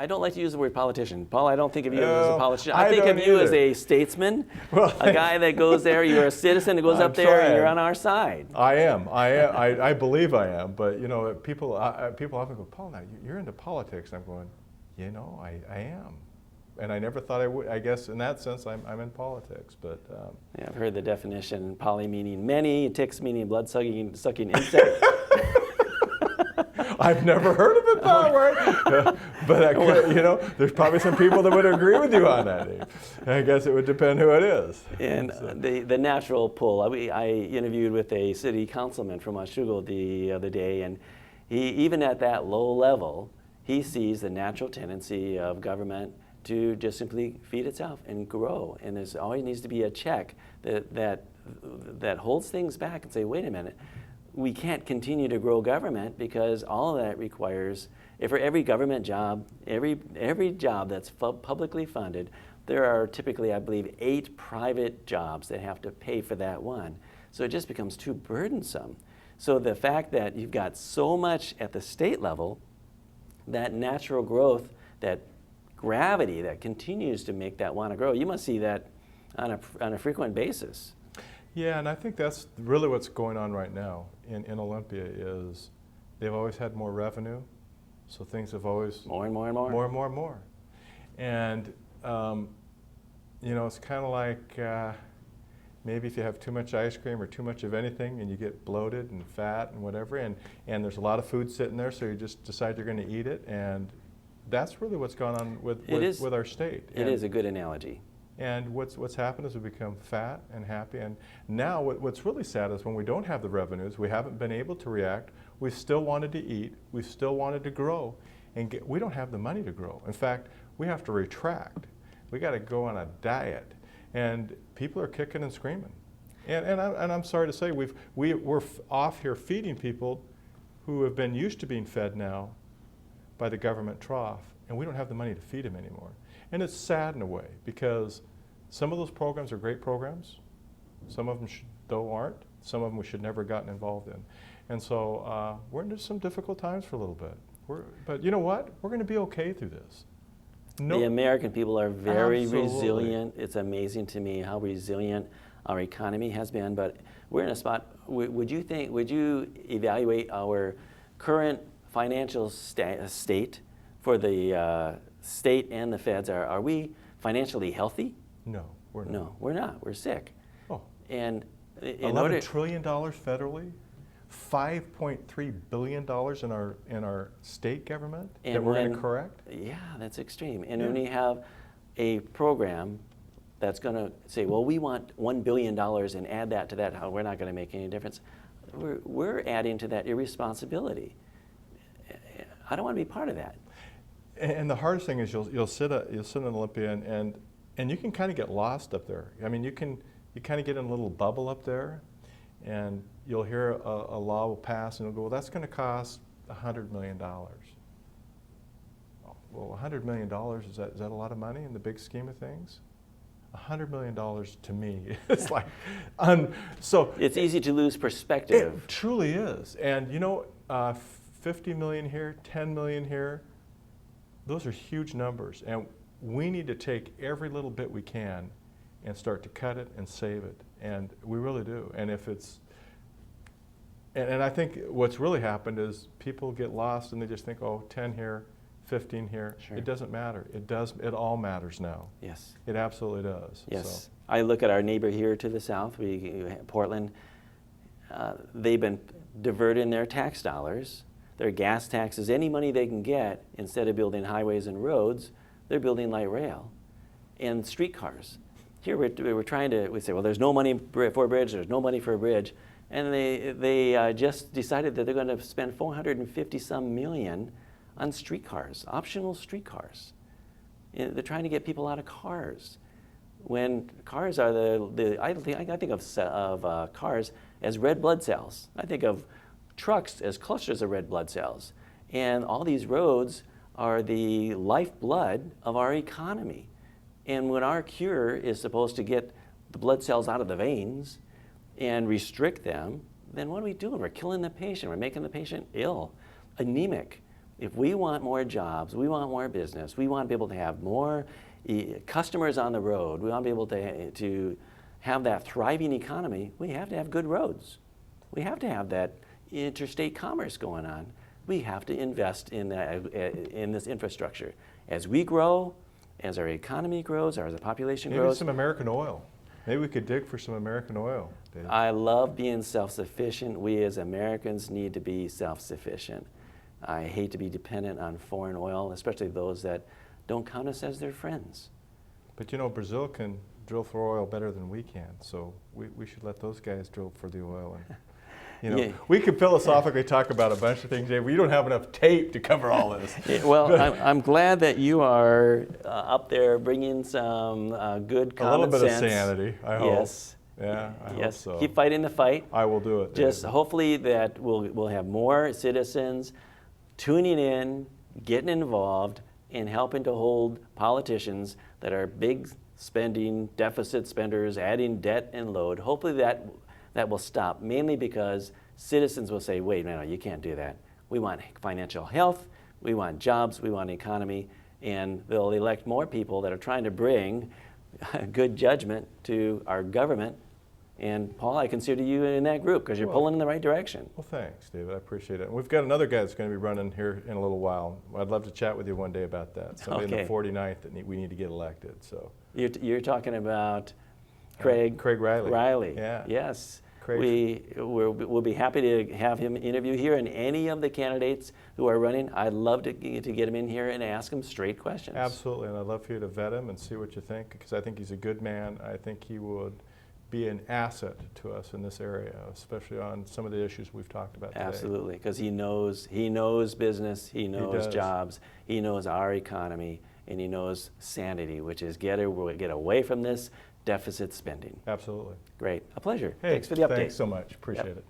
I don't like to use the word politician. Paul, I don't think of you as a No, politician. I I think don't of you as either. a statesman, Well, a guy that goes there. You're a citizen that goes I'm up there and you're trying. on our side. I am. I believe I am. But you know, people often go, Paul, now you're into politics. And I'm going, you know, I am. And I never thought I would. I guess in that sense, I'm in politics. But Yeah, I've heard the definition: poly meaning many, ticks meaning blood-sucking insect. I've never heard of it that way. But I could, you know, there's probably some people that would agree with you on that. I guess it would depend who it is. And the natural pull. I interviewed with a city councilman from Washougal the other day, and even at that low level, he sees the natural tendency of government to just simply feed itself and grow. And there's always needs to be a check that holds things back and say, wait a minute, we can't continue to grow government because all of that requires, for every government job, every job that's publicly funded, there are typically, I believe, 8 private jobs that have to pay for that one. So it just becomes too burdensome. So the fact that you've got so much at the state level, that natural growth, that gravity that continues to make that want to grow, you must see that on a frequent basis. Yeah, and I think that's really what's going on right now in Olympia is they've always had more revenue, so things have always More and more and more. more and more and more. And you know, it's kind of like maybe if you have too much ice cream or too much of anything and you get bloated and fat and whatever, and there's a lot of food sitting there, so you just decide you're going to eat it, and that's really what's gone on with our state. It is a good analogy. And what's happened is we become fat and happy. And now what's really sad is when we don't have the revenues, we haven't been able to react, we've still wanted to eat, we've still wanted to grow, and we don't have the money to grow. In fact, we have to retract. We got to go on a diet. And people are kicking and screaming. And I'm sorry to say, we're off here feeding people who have been used to being fed now by the government trough, and we don't have the money to feed them anymore. And it's sad in a way, because some of those programs are great programs. Some of them though aren't. Some of them we should never have gotten involved in. And so we're into some difficult times for a little bit. But you know what? We're going to be okay through this. The American people are very Absolutely. resilient. It's amazing to me how resilient our economy has been. But we're in a spot. Would you evaluate our current financial state for the state and the feds? Are we financially healthy? No, we're not. No, we're not. We're sick. Oh. And $11 trillion federally, $5.3 billion in our state government that we're going to correct? Yeah, that's extreme. And when you have a program that's going to say, well, we want $1 billion and add that to that, how we're not going to make any difference, we're adding to that irresponsibility. I don't want to be part of that. And the hardest thing is you'll sit in Olympia and you can kind of get lost up there. I mean, you kind of get in a little bubble up there, and you'll hear a law will pass, and you'll go, well, that's going to cost $100 million. Well, $100 million, is that a lot of money in the big scheme of things? $100 million to me, it's like, so. It's easy to lose perspective. It truly is. And you know, 50 million here, 10 million here, those are huge numbers. And we need to take every little bit we can and start to cut it and save it. And we really do. And if it's, and I think what's really happened is people get lost and they just think, oh, 10 here, 15 here. Sure. It doesn't matter. It all matters now. Yes. It absolutely does. Yes. So. I look at our neighbor here to the south, Portland. They've been diverting their tax dollars, their gas taxes, any money they can get, instead of building highways and roads, they're building light rail and streetcars. Here we're trying to, we say, well, there's no money for a bridge, there's no money for a bridge. And they just decided that they're going to spend $450-some million on streetcars, optional streetcars. They're trying to get people out of cars. When cars are I think of cars as red blood cells. I think of trucks as clusters of red blood cells. And all these roads are the lifeblood of our economy. And when our cure is supposed to get the blood cells out of the veins and restrict them, then what are we doing? We're killing the patient. We're making the patient ill, anemic. If we want more jobs, we want more business, we want to be able to have more customers on the road, we want to be able to have that thriving economy, we have to have good roads. We have to have that interstate commerce going on. We have to invest in this infrastructure. As we grow, as our economy grows, as our population Maybe grows. some American oil. Maybe we could dig for some American oil, Dave. I love being self-sufficient. We as Americans need to be self-sufficient. I hate to be dependent on foreign oil, especially those that don't count us as their friends. But you know, Brazil can drill for oil better than we can, so we should let those guys drill for the oil. And, you know, Yeah. we could philosophically talk about a bunch of things, Dave, but you don't have enough tape to cover all this. Yeah, well, I'm glad that you are up there bringing some good common A little bit sense. of sanity, I hope. Yes. Yeah, I hope Yes. so. Keep fighting the fight. I will do it, Dave. Just hopefully that we'll have more citizens tuning in, getting involved, and helping to hold politicians that are big spending, deficit spenders, adding debt and load. Hopefully that will stop, mainly because citizens will say, wait, no, you can't do that. We want financial health, we want jobs, we want economy, and they'll elect more people that are trying to bring good judgment to our government. And Paul, I consider you in that group because you're pulling in the right direction. Well, thanks, David. I appreciate it. And we've got another guy that's going to be running here in a little while. I'd love to chat with you one day about that. Somebody in the 49th that we need to get elected. So you're talking about Craig Riley. Riley. Yeah. Yes. Craig. We'll be happy to have him interview here, and any of the candidates who are running, I'd love to get him in here and ask him straight questions. Absolutely, and I'd love for you to vet him and see what you think, because I think he's a good man. I think he would be an asset to us in this area, especially on some of the issues we've talked about today. Absolutely, because he knows business, he knows jobs, he knows our economy, and he knows sanity, which is get away from this deficit spending. Absolutely. Great. A pleasure. Hey, Thanks for the update. Thanks so much. Appreciate it.